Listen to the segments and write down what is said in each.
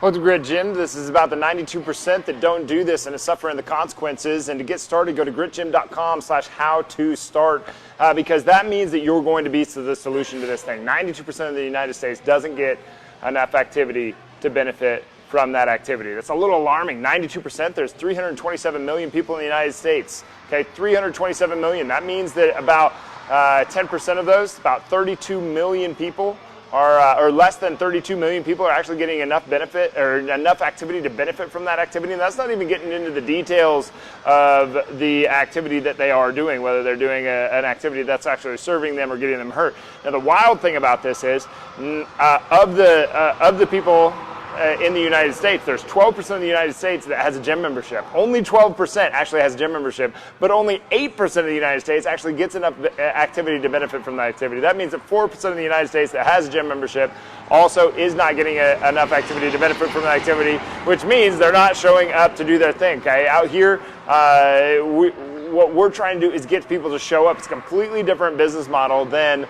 Welcome to Grit Gym. This is about the 92% that don't do this and are suffering the consequences. And to get started, go to gritgym.com/how-to-start because that means that you're going to be the solution to this thing. 92% of the United States doesn't get enough activity to benefit from that activity. That's a little alarming. 92%, there's 327 million people in the United States. Okay, 327 million. That means that about 10% of those, about 32 million people, or less than 32 million people are actually getting enough benefit or enough activity to benefit from that activity. And that's not even getting into the details of the activity that they are doing, whether they're doing an activity that's actually serving them or getting them hurt. Now, the wild thing about this is of the people in the United States, there's 12% of the United States that has a gym membership. Only 12% actually has a gym membership, but only 8% of the United States actually gets enough activity to benefit from that activity. That means that 4% of the United States that has a gym membership also is not getting enough activity to benefit from that activity, which means they're not showing up to do their thing. Okay, out here, what we're trying to do is get people to show up. It's a completely different business model than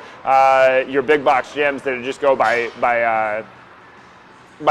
your big box gyms that just go by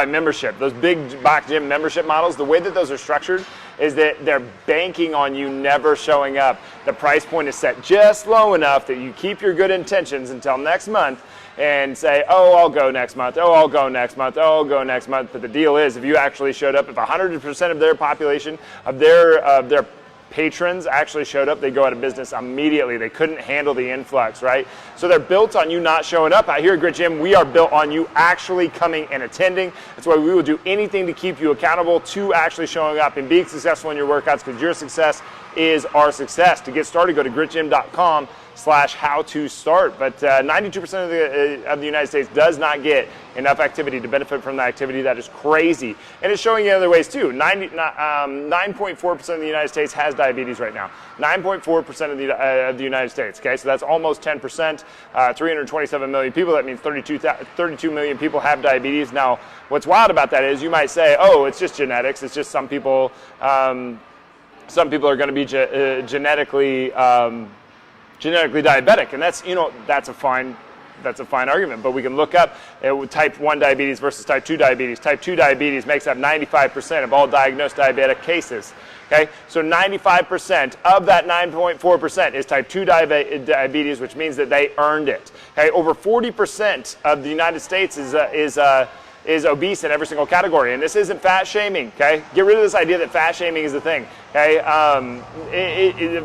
membership. Those big box gym membership models, the way that those are structured is that they're banking on you never showing up. The price point is set just low enough that you keep your good intentions until next month and say, oh, I'll go next month, oh, I'll go next month, oh, I'll go next month. But the deal is, if you actually showed up, if 100% of their population, of their patrons actually showed up, they go out of business immediately. They couldn't handle the influx, right? So they're built on you not showing up. Out here at Grit Gym, we are built on you actually coming and attending. That's why we will do anything to keep you accountable to actually showing up and being successful in your workouts, because your success is our success. To get started, go to gritgym.com/how-to-start. But 92% of the United States does not get enough activity to benefit from that activity. That is crazy. And it's showing you other ways too. 9.4% of the United States has diabetes right now. 9.4% of the United States. Okay, so that's almost 10%. 327 million people. That means 32 million people have diabetes. Now, what's wild about that is you might say, oh, it's just genetics. It's just some people are going to be genetically diabetic, and that's a fine argument. But we can look up type 1 diabetes versus type 2 diabetes. Type 2 diabetes makes up 95% of all diagnosed diabetic cases. Okay, so 95% of that 9.4% is type 2 diabetes, which means that they earned it. Okay, over 40% of the United States is obese in every single category, and this isn't fat shaming. Okay, get rid of this idea that fat shaming is a thing. Okay,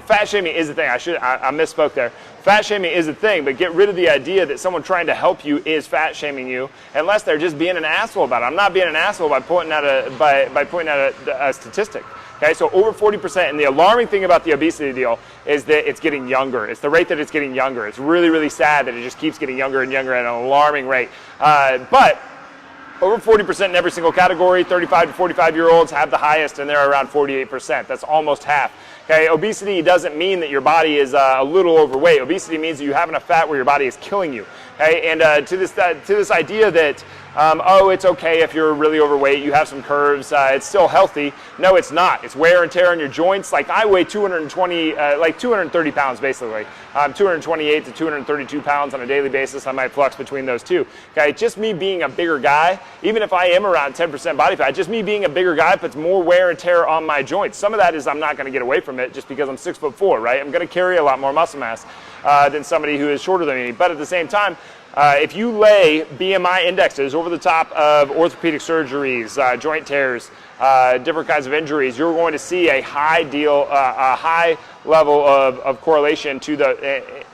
fat shaming is a thing. I misspoke there. Fat shaming is a thing, but get rid of the idea that someone trying to help you is fat shaming you, unless they're just being an asshole about it. I'm not being an asshole by pointing out a statistic. Okay, so over 40%, and the alarming thing about the obesity deal is that it's getting younger. It's the rate that it's getting younger. It's really, really sad that it just keeps getting younger and younger at an alarming rate. But over 40% in every single category. 35 to 45-year-olds have the highest, and they're around 48%. That's almost half. Okay, obesity doesn't mean that your body is a little overweight. Obesity means that you have enough fat where your body is killing you. Okay, and to this idea that oh, it's okay if you're really overweight, you have some curves, it's still healthy. No, it's not. It's wear and tear on your joints. Like I weigh 230 pounds basically. 228 to 232 pounds on a daily basis. I might flux between those two. Okay, just me being a bigger guy, even if I am around 10% body fat, just me being a bigger guy puts more wear and tear on my joints. Some of that is I'm not going to get away from it just because I'm 6'4", right? I'm going to carry a lot more muscle mass than somebody who is shorter than me. But at the same time, if you lay BMI indexes over the top of orthopedic surgeries, joint tears, different kinds of injuries, you're going to see a high level of correlation to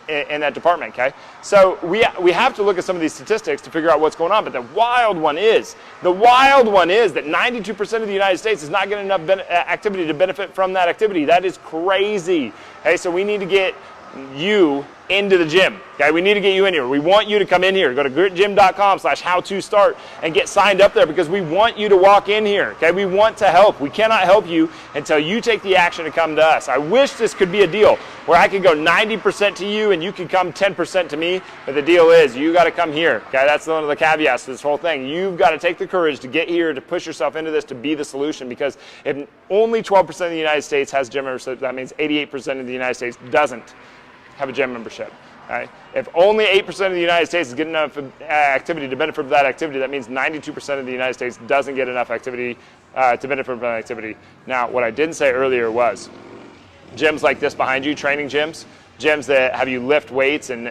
in that department. Okay, so we have to look at some of these statistics to figure out what's going on. But the wild one is that 92% of the United States is not getting enough activity to benefit from that activity. That is crazy. Okay, so we need to get you into the gym. Okay, we need to get you in here. We want you to come in here. Go to gritgym.com/how-to-start and get signed up there, because we want you to walk in here. Okay, we want to help. We cannot help you until you take the action to come to us. I wish this could be a deal where I could go 90% to you and you could come 10% to me, but the deal is you got to come here. Okay, that's one of the caveats to this whole thing. You've got to take the courage to get here, to push yourself into this, to be the solution, because if only 12% of the United States has gym membership, that means 88% of the United States doesn't have a gym membership. Right? If only 8% of the United States is getting enough activity to benefit from that activity, that means 92% of the United States doesn't get enough activity to benefit from that activity. Now, what I didn't say earlier was gyms like this behind you, training gyms, gyms that have you lift weights and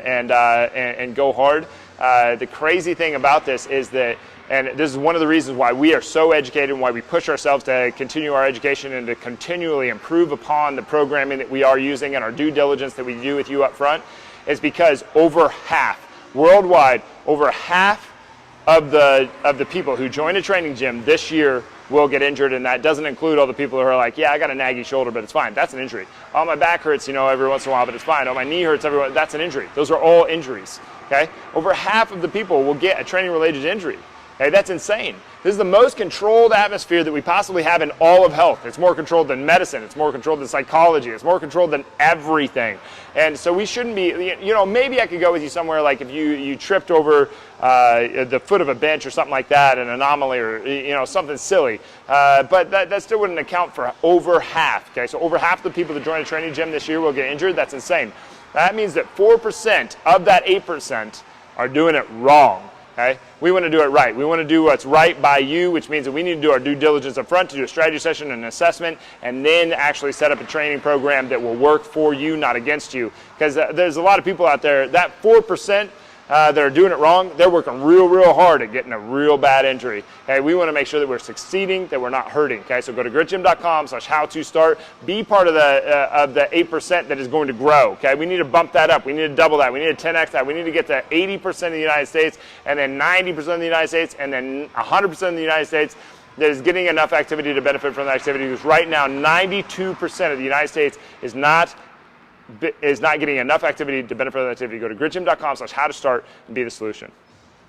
go hard. The crazy thing about this is that, and this is one of the reasons why we are so educated and why we push ourselves to continue our education and to continually improve upon the programming that we are using and our due diligence that we do with you up front, is because over half, worldwide, over half of the people who join a training gym this year will get injured, and that doesn't include all the people who are like, yeah, I got a naggy shoulder, but it's fine. That's an injury. Oh, my back hurts, every once in a while, but it's fine. Oh, my knee hurts that's an injury. Those are all injuries, okay? Over half of the people will get a training-related injury. Okay, that's insane. This is the most controlled atmosphere that we possibly have in all of health. It's more controlled than medicine. It's more controlled than psychology. It's more controlled than everything. And so we shouldn't be, maybe I could go with you somewhere like if you tripped over the foot of a bench or something like that, an anomaly or, something silly. But that still wouldn't account for over half. Okay, so over half the people that join a training gym this year will get injured. That's insane. That means that 4% of that 8% are doing it wrong. Okay? We want to do it right. We want to do what's right by you, which means that we need to do our due diligence up front to do a strategy session and an assessment, and then actually set up a training program that will work for you, not against you. Because there's a lot of people out there, that 4% that are doing it wrong, they're working real hard at getting a real bad injury. Okay? We want to make sure that we're succeeding, that we're not hurting. Okay? So go to gritgym.com/how-to-start. Be part of the 8% that is going to grow. Okay? We need to bump that up. We need to double that. We need to 10x that. We need to get to 80% of the United States, and then 90% of the United States, and then 100% of the United States that is getting enough activity to benefit from that activity. Because right now, 92% of the United States is not getting enough activity to benefit from that activity. Go to gritgym.com/how-to-start and be the solution.